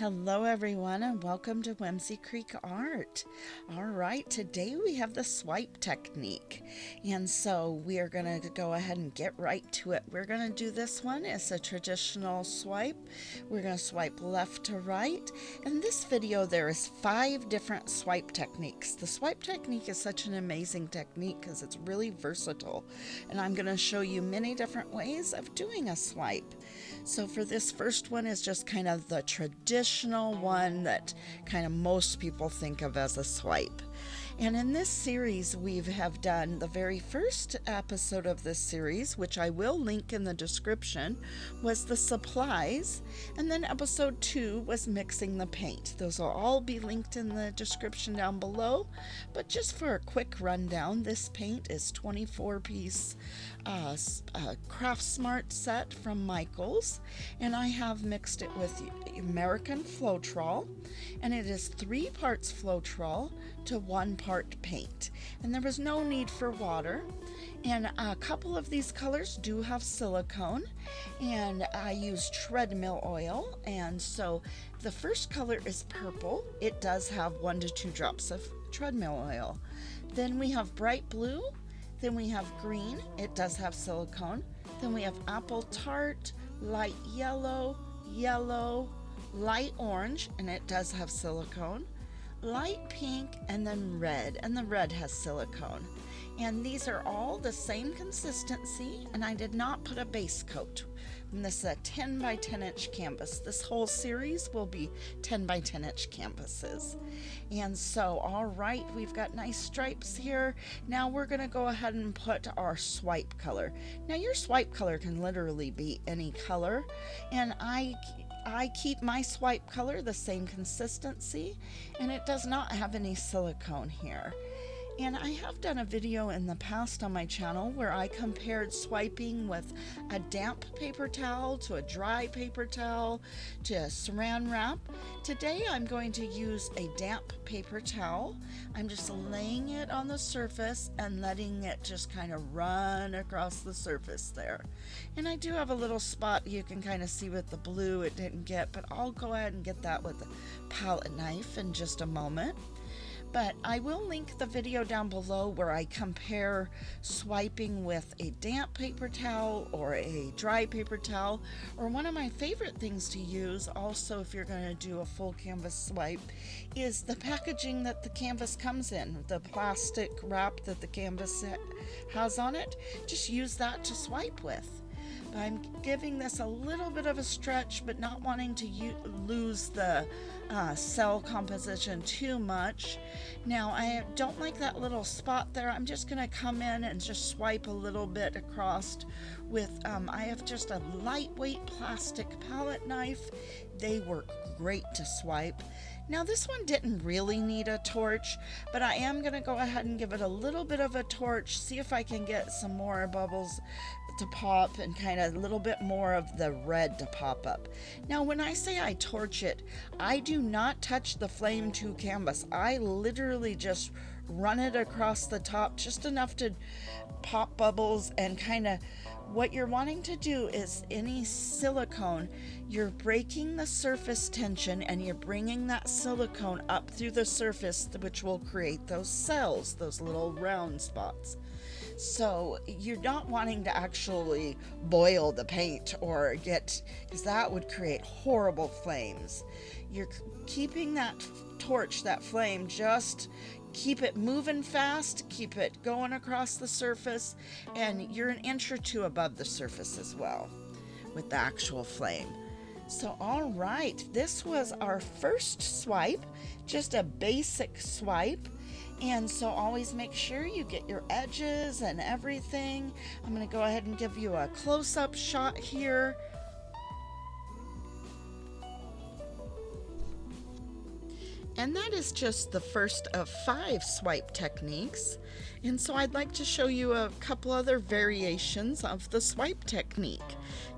Hello everyone and welcome to Whimsy Creek Art. All right, today we have the swipe technique. And so we are going to go ahead and get right to it. We're going to do this one as a traditional swipe. We're going to swipe left to right. In this video there is 5 different swipe techniques. The swipe technique is such an amazing technique because it's really versatile. And I'm going to show you many different ways of doing a swipe. So for this first one is just kind of the traditional one that kind of most people think of as a swipe. And in this series, we have done the very first episode of this series, which I will link in the description, was the supplies. And then episode 2 was mixing the paint. Those will all be linked in the description down below. But just for a quick rundown, this paint is 24-piece Craft Smart set from Michaels. And I have mixed it with American Floetrol. And it is 3 parts Floetrol to 1 part paint, and there was no need for water. And a couple of these colors do have silicone, and I use treadmill oil. And so the first color is purple. It does have 1 to 2 drops of treadmill oil. Then we have bright blue. Then we have green. It does have silicone. Then we have apple tart, light yellow, light orange, and it does have silicone, light pink, and then red, and the red has silicone. And these are all the same consistency, and I did not put a base coat. And this is a 10 by 10 inch canvas. This whole series will be 10 by 10 inch canvases. And so, all right, we've got nice stripes here. Now we're going to go ahead and put our swipe color. Now your swipe color can literally be any color, and I keep my swipe color the same consistency, and it does not have any silicone here. And I have done a video in the past on my channel where I compared swiping with a damp paper towel to a dry paper towel to a saran wrap. Today I'm going to use a damp paper towel. I'm just laying it on the surface and letting it just kind of run across the surface there. And I do have a little spot you can kind of see with the blue it didn't get, but I'll go ahead and get that with a palette knife in just a moment. But I will link the video down below where I compare swiping with a damp paper towel or a dry paper towel, or one of my favorite things to use also if you're going to do a full canvas swipe is the packaging that the canvas comes in, the plastic wrap that the canvas has on it. Just use that to swipe with. I'm giving this a little bit of a stretch, but not wanting to lose the cell composition too much. Now I don't like that little spot there. I'm just going to come in and just swipe a little bit across with, I have just a lightweight plastic palette knife. They work great to swipe. Now this one didn't really need a torch, but I am going to go ahead and give it a little bit of a torch, see if I can get some more bubbles to pop and kind of a little bit more of the red to pop up. Now when I say I torch it, I do not touch the flame to canvas. I literally just run it across the top just enough to pop bubbles, and kind of what you're wanting to do is any silicone, you're breaking the surface tension and you're bringing that silicone up through the surface, which will create those cells, those little round spots. So you're not wanting to actually boil the paint or because that would create horrible flames. You're keeping that torch, that flame, just keep it moving fast, keep it going across the surface, and you're 1 inch or 2 above the surface as well with the actual flame. So all right, this was our first swipe, just a basic swipe. And so always make sure you get your edges and everything. I'm going to go ahead and give you a close-up shot here. And that is just the first of 5 swipe techniques. And so I'd like to show you a couple other variations of the swipe technique.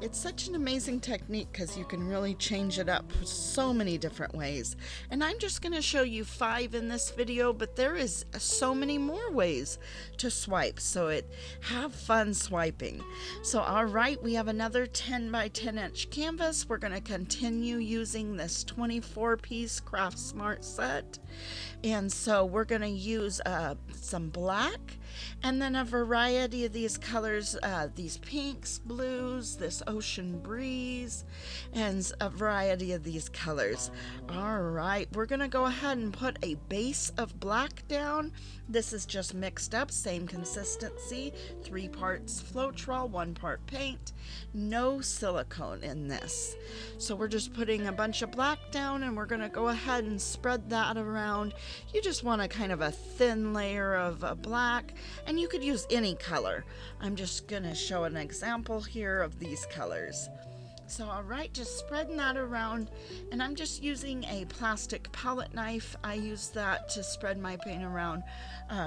It's such an amazing technique because you can really change it up so many different ways. And I'm just going to show you 5 in this video, but there is so many more ways to swipe. So have fun swiping. So all right, we have another 10 by 10 inch canvas. We're going to continue using this 24-piece Craft Smart set. And so we're going to use some black and then a variety of these colors, these pinks, blues, this ocean breeze, and a variety of these colors. All right, we're going to go ahead and put a base of black down. This is just mixed up, same consistency, 3 parts Floetrol, 1 part paint, no silicone in this. So we're just putting a bunch of black down and we're going to go ahead and spread that around. You just want a kind of a thin layer of black, and you could use any color. I'm just going to show an example here of these colors. So all right, just spreading that around, and I'm just using a plastic palette knife. I use that to spread my paint around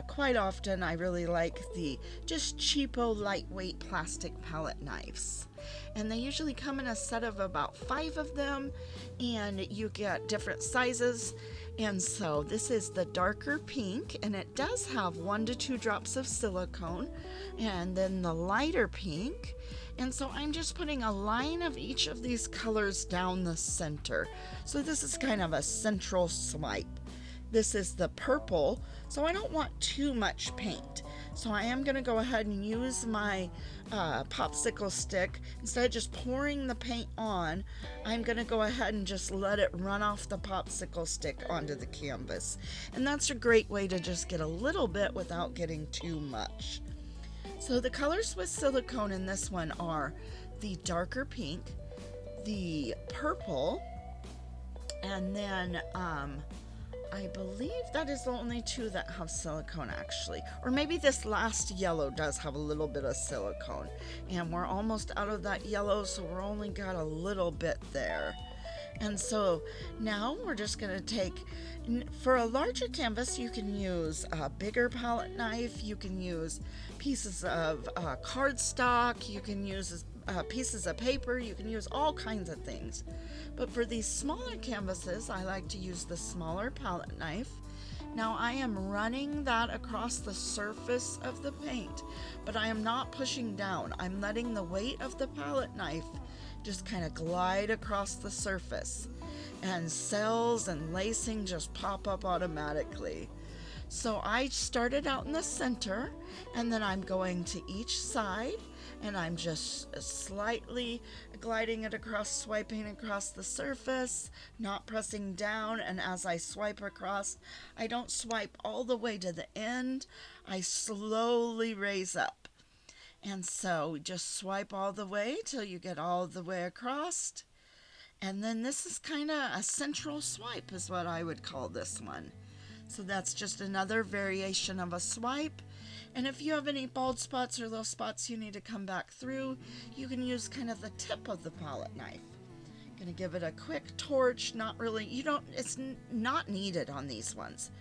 quite often. I really like the just cheapo lightweight plastic palette knives. And they usually come in a set of about 5 of them, and you get different sizes. And so this is the darker pink, and it does have 1 to 2 drops of silicone, and then the lighter pink. And so I'm just putting a line of each of these colors down the center. So this is kind of a central swipe. This is the purple, so I don't want too much paint. So I am going to go ahead and use my popsicle stick. Instead of just pouring the paint on, I'm going to go ahead and just let it run off the popsicle stick onto the canvas. And that's a great way to just get a little bit without getting too much. So the colors with silicone in this one are the darker pink, the purple, and then I believe that is the only 2 that have silicone actually. Or maybe this last yellow does have a little bit of silicone. And we're almost out of that yellow, so we're only got a little bit there. And so now we're just going to take, for a larger canvas, you can use a bigger palette knife, you can use pieces of cardstock, you can use pieces of paper, you can use all kinds of things. But for these smaller canvases, I like to use the smaller palette knife. Now I am running that across the surface of the paint, but I am not pushing down. I'm letting the weight of the palette knife just kind of glide across the surface, and cells and lacing just pop up automatically. So I started out in the center, and then I'm going to each side, and I'm just slightly gliding it across, swiping across the surface, not pressing down. And as I swipe across, I don't swipe all the way to the end. I slowly raise up. And so just swipe all the way till you get all the way across. And then this is kind of a central swipe is what I would call this one. So that's just another variation of a swipe. And if you have any bald spots or those spots you need to come back through, you can use kind of the tip of the palette knife. Gonna give it a quick torch. Not really, it's not needed on these ones.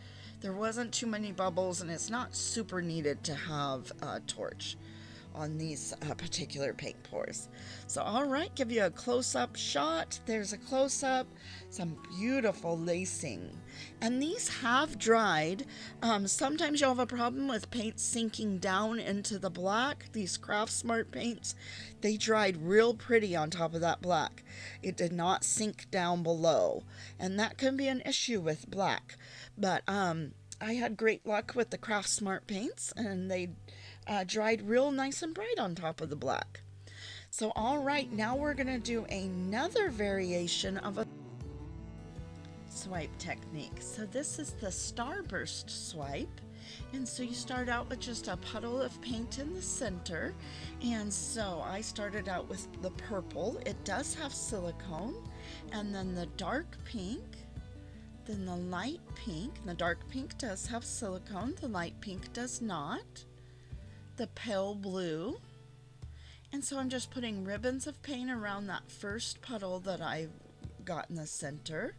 There wasn't too many bubbles, and it's not super needed to have a torch on these particular paint pours. So all right, give you a close-up shot. There's a close-up, some beautiful lacing, and these have dried. Sometimes you'll have a problem with paint sinking down into the black. These Craft Smart paints, they dried real pretty on top of that black. It did not sink down below, and that can be an issue with black. But I had great luck with the Craft Smart paints, and they dried real nice and bright on top of the black. So all right, now we're going to do another variation of a swipe technique. So this is the Starburst Swipe. And so you start out with just a puddle of paint in the center. And so I started out with the purple. It does have silicone. And then the dark pink. Then the light pink. And the dark pink does have silicone. The light pink does not. The pale blue. And so I'm just putting ribbons of paint around that first puddle that I got in the center.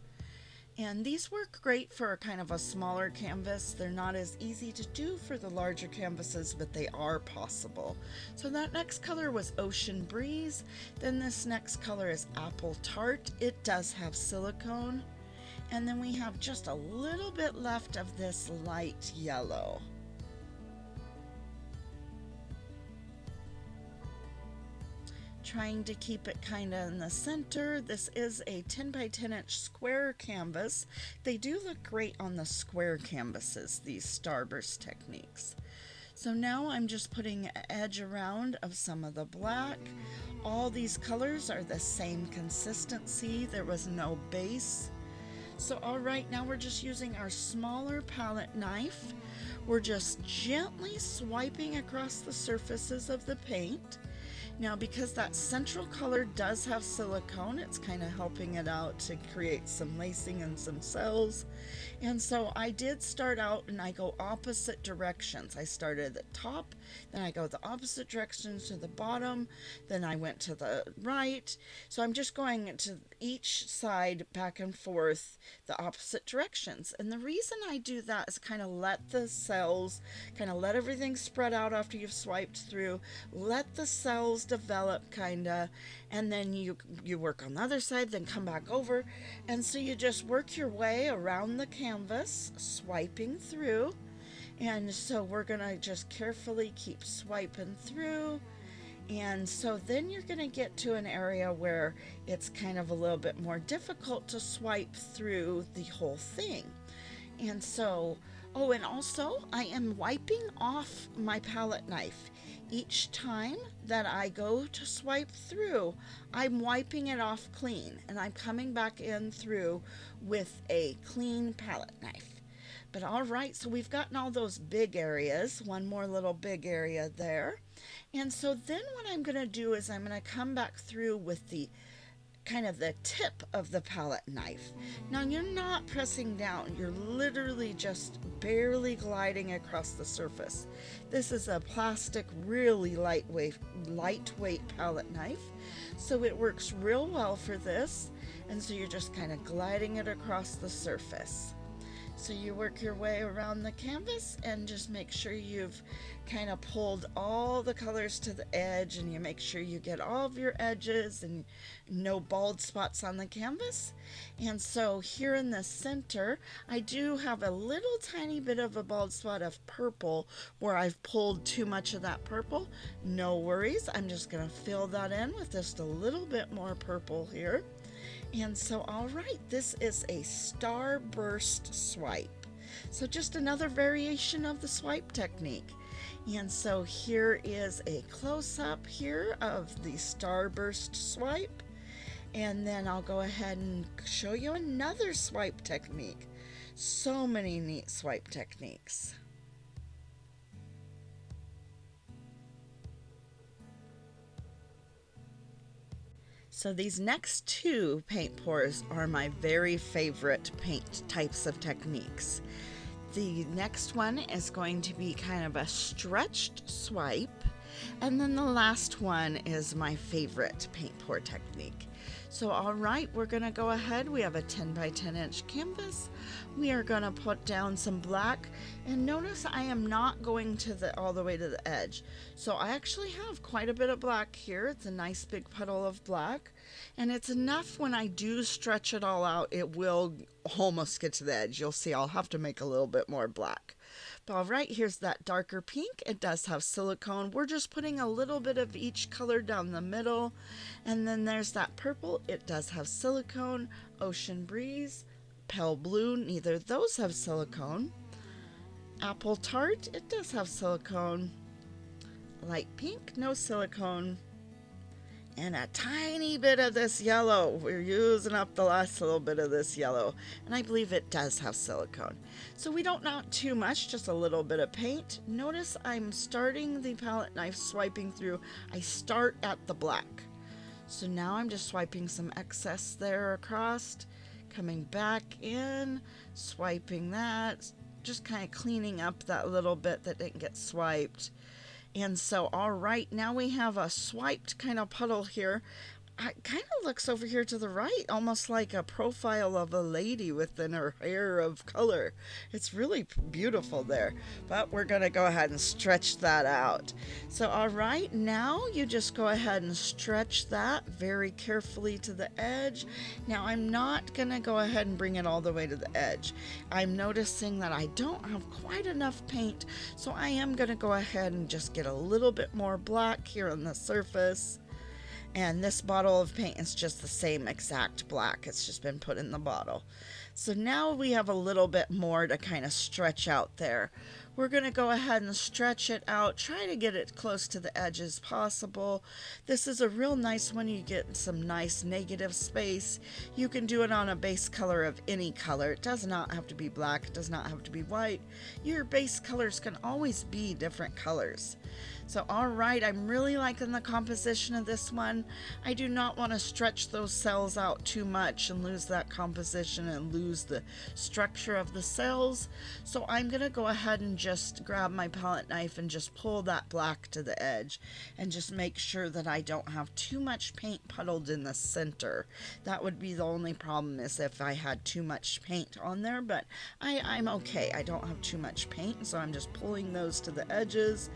And these work great for kind of a smaller canvas. They're not as easy to do for the larger canvases, but they are possible. So that next color was Ocean Breeze. Then this next color is Apple Tart. It does have silicone. And then we have just a little bit left of this light yellow. Trying to keep it kind of in the center. This is a 10 by 10 inch square canvas. They do look great on the square canvases, these Starburst techniques. So now I'm just putting an edge around of some of the black. All these colors are the same consistency. There was no base. So all right, now we're just using our smaller palette knife. We're just gently swiping across the surfaces of the paint. Now, because that central color does have silicone, it's kind of helping it out to create some lacing and some cells. And so I did start out and I go opposite directions. I started at the top, then I go the opposite directions to the bottom, then I went to the right. So I'm just going to each side back and forth the opposite directions. And the reason I do that is kind of let the cells, kind of let everything spread out after you've swiped through, let the cells develop kind of, and then you work on the other side, then come back over. And so you just work your way around the canvas, swiping through. And so we're gonna just carefully keep swiping through. And so then you're going to get to an area where it's kind of a little bit more difficult to swipe through the whole thing. And so, oh, and also I am wiping off my palette knife. Each time that I go to swipe through, I'm wiping it off clean, and I'm coming back in through with a clean palette knife. But all right, so we've gotten all those big areas, one more little big area there. And so then what I'm going to do is I'm going to come back through with the kind of the tip of the palette knife. Now you're not pressing down, you're literally just barely gliding across the surface. This is a plastic, really lightweight palette knife, so it works real well for this. And so you're just kind of gliding it across the surface. So you work your way around the canvas and just make sure you've kind of pulled all the colors to the edge, and you make sure you get all of your edges and no bald spots on the canvas. And so here in the center, I do have a little tiny bit of a bald spot of purple where I've pulled too much of that purple. No worries, I'm just going to fill that in with just a little bit more purple here. And so, all right, this is a Starburst Swipe. So just another variation of the swipe technique. And so here is a close-up here of the Starburst Swipe. And then I'll go ahead and show you another swipe technique. So many neat swipe techniques. So these next two paint pours are my very favorite paint types of techniques. The next one is going to be kind of a stretched swipe, and then the last one is my favorite paint pour technique. So all right, we're going to go ahead. We have a 10 by 10 inch canvas. We are going to put down some black, and notice I am not going to all the way to the edge. So I actually have quite a bit of black here. It's a nice big puddle of black, and it's enough when I do stretch it all out, it will almost get to the edge. You'll see I'll have to make a little bit more black. But all right, here's that darker pink. It does have silicone. We're just putting a little bit of each color down the middle. And then there's that purple. It does have silicone. Ocean Breeze, Pale Blue, neither of those have silicone. Apple Tart, it does have silicone. Light pink, no silicone. And a tiny bit of this yellow. We're using up the last little bit of this yellow. And I believe it does have silicone. So we don't want too much, just a little bit of paint. Notice I'm starting the palette knife swiping through. I start at the black. So now I'm just swiping some excess there across, coming back in, swiping that, just kind of cleaning up that little bit that didn't get swiped. And so, all right, now we have a swiped kind of puddle here. it kind of looks over here to the right, almost like a profile of a lady within her hair of color. It's really beautiful there, but we're going to go ahead and stretch that out. So, all right, now you just go ahead and stretch that very carefully to the edge. Now, I'm not going to go ahead and bring it all the way to the edge. I'm noticing that I don't have quite enough paint, so I am going to go ahead and just get a little bit more black here on the surface. And this bottle of paint is just the same exact black. It's just been put in the bottle. So now we have a little bit more to kind of stretch out there. We're going to go ahead and stretch it out. Try to get it close to the edge as possible. This is a real nice one. You get some nice negative space. You can do it on a base color of any color. It does not have to be black. It does not have to be white. Your base colors can always be different colors. So, all right, I'm really liking the composition of this one. I do not want to stretch those cells out too much and lose that composition and lose the structure of the cells. So I'm going to go ahead and just grab my palette knife and just pull that black to the edge and just make sure that I don't have too much paint puddled in the center. That would be the only problem, is if I had too much paint on there, but I'm okay. I don't have too much paint, so I'm just pulling those to the edges,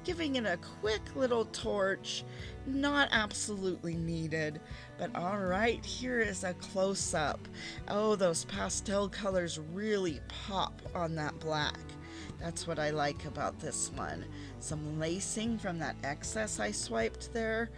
giving it a quick little torch. Not absolutely needed, but all right, here is a close-up. Oh, those pastel colors really pop on that black. That's what I like about this one. Some lacing from that excess I swiped there.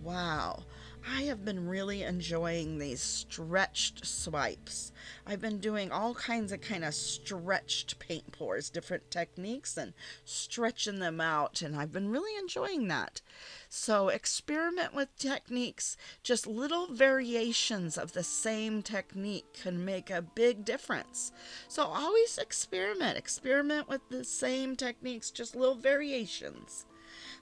Wow, I have been really enjoying these stretched swipes. I've been doing all kinds of kind of stretched paint pours, different techniques, and stretching them out, and I've been really enjoying that. So experiment with techniques. Just little variations of the same technique can make a big difference. So always experiment with the same techniques, just little variations.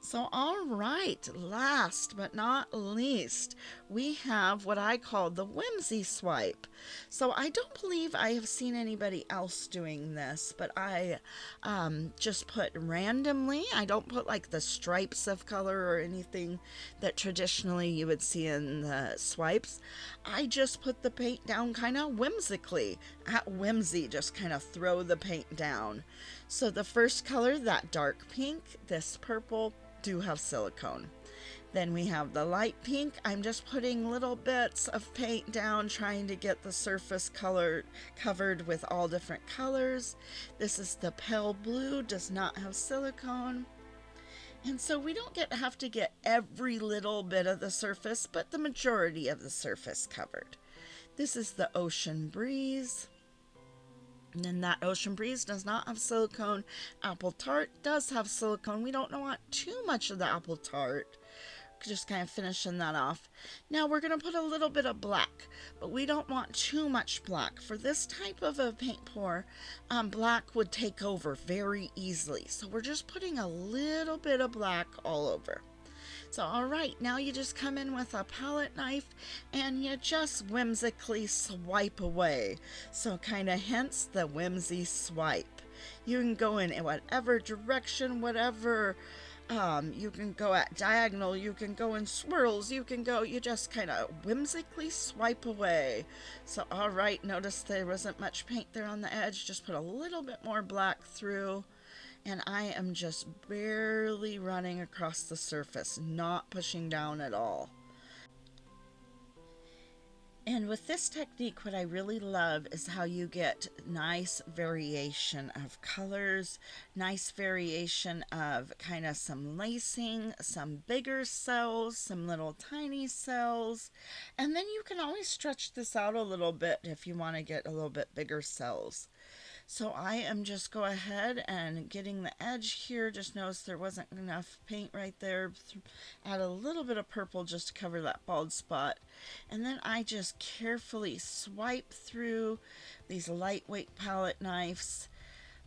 So, all right, last but not least, we have what I call the whimsy swipe. So, I don't believe I have seen anybody else doing this, but I just put randomly. I don't put like the stripes of color or anything that traditionally you would see in the swipes. I just put the paint down kind of whimsically. At whimsy, just kind of throw the paint down. So, the first color, that dark pink, this purple, do have silicone. Then we have the light pink. I'm just putting little bits of paint down, trying to get the surface color covered with all different colors. This is the pale blue, does not have silicone. And so we don't have to get every little bit of the surface, but the majority of the surface covered. This is the ocean breeze. And then that ocean breeze does not have silicone. Apple tart does have silicone. We don't want too much of the apple tart. Just kind of finishing that off. Now we're going to put a little bit of black, but we don't want too much black. For this type of a paint pour, black would take over very easily. So we're just putting a little bit of black all over. So, all right, now you just come in with a palette knife and you just whimsically swipe away. So, kind of hence the whimsy swipe. You can go in whatever direction, whatever, you can go at diagonal, you can go in swirls, you just kind of whimsically swipe away. So, all right, notice there wasn't much paint there on the edge. Just put a little bit more black through. And I am just barely running across the surface, not pushing down at all. And with this technique, what I really love is how you get nice variation of colors, nice variation of kind of some lacing, some bigger cells, some little tiny cells. And then you can always stretch this out a little bit if you want to get a little bit bigger cells. So I am just go ahead and getting the edge here. Just notice there wasn't enough paint right there. Add a little bit of purple just to cover that bald spot. And then I just carefully swipe through these lightweight palette knives.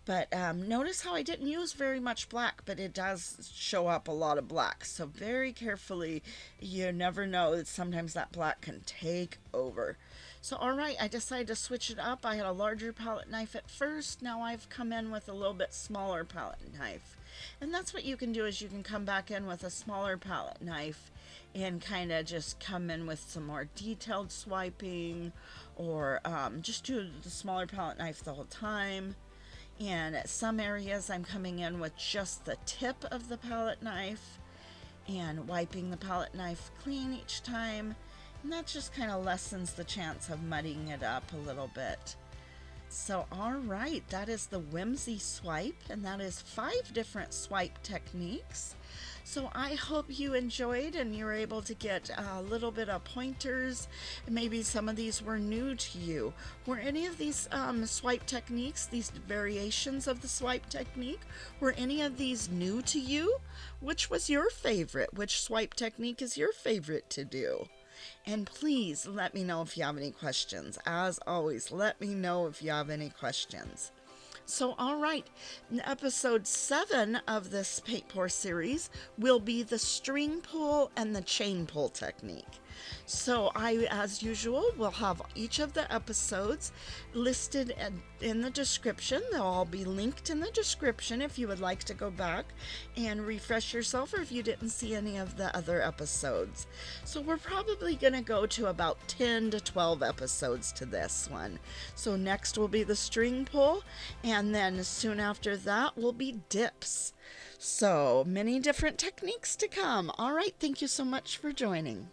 But notice how I didn't use very much black, but it does show up a lot of black. So very carefully, you never know that sometimes that black can take over. So, all right, I decided to switch it up. I had a larger palette knife at first. Now I've come in with a little bit smaller palette knife. And that's what you can do, is you can come back in with a smaller palette knife and kind of just come in with some more detailed swiping, or just do the smaller palette knife the whole time. And at some areas I'm coming in with just the tip of the palette knife and wiping the palette knife clean each time. And that just kind of lessens the chance of muddying it up a little bit. So, all right, that is the Whimsy Swipe, and that is 5 different swipe techniques. So I hope you enjoyed and you were able to get a little bit of pointers. Maybe some of these were new to you. Were any of these swipe techniques, these variations of the swipe technique, were any of these new to you? Which was your favorite? Which swipe technique is your favorite to do? And please let me know if you have any questions. As always, let me know if you have any questions. So, all right, episode 7 of this paint pour series will be the string pull and the chain pull technique. So I, as usual, will have each of the episodes listed in the description. They'll all be linked in the description if you would like to go back and refresh yourself, or if you didn't see any of the other episodes. So we're probably going to go to about 10 to 12 episodes to this one. So next will be the string pull, and then soon after that will be dips. So many different techniques to come. All right, thank you so much for joining.